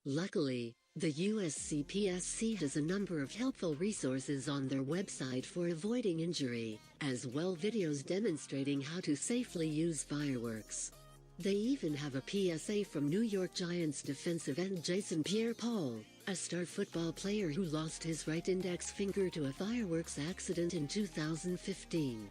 Luckily, the USCPSC has a number of helpful resources on their website for avoiding injury, as well videos demonstrating how to safely use fireworks. They even have a PSA from New York Giants defensive end Jason Pierre-Paul, a star football player who lost his right index finger to a fireworks accident in 2015.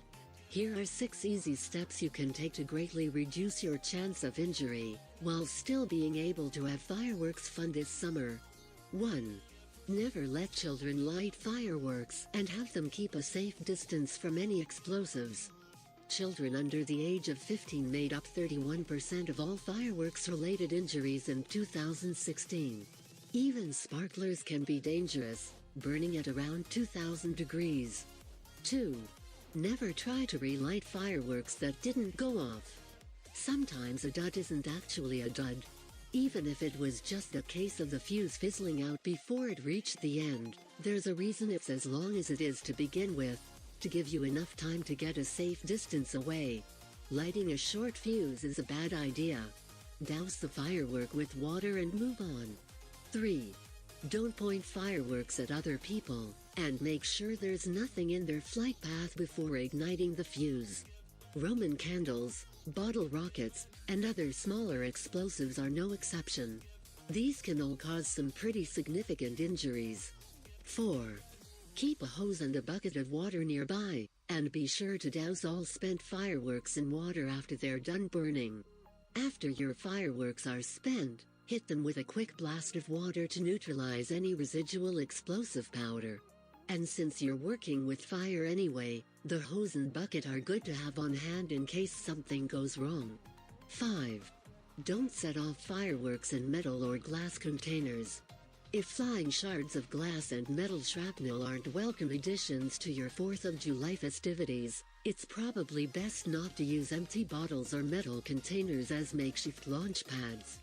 Here are 6 easy steps you can take to greatly reduce your chance of injury, while still being able to have fireworks fun this summer. 1. Never let children light fireworks and have them keep a safe distance from any explosives. Children under the age of 15 made up 31% of all fireworks-related injuries in 2016. Even sparklers can be dangerous, burning at around 2,000 degrees. 2. Never try to relight fireworks that didn't go off. Sometimes a dud isn't actually a dud. Even if it was just a case of the fuse fizzling out before it reached the end, there's a reason it's as long as it is to begin with. To give you enough time to get a safe distance away. Lighting a short fuse is a bad idea. Douse the firework with water and move on. 3. Don't point fireworks at other people, and make sure there's nothing in their flight path before igniting the fuse. Roman candles, bottle rockets, and other smaller explosives are no exception. These can all cause some pretty significant injuries. 4. Keep a hose and a bucket of water nearby, and be sure to douse all spent fireworks in water after they're done burning. After your fireworks are spent, hit them with a quick blast of water to neutralize any residual explosive powder. And since you're working with fire anyway, the hose and bucket are good to have on hand in case something goes wrong. 5. Don't set off fireworks in metal or glass containers. If flying shards of glass and metal shrapnel aren't welcome additions to your 4th of July festivities, it's probably best not to use empty bottles or metal containers as makeshift launch pads.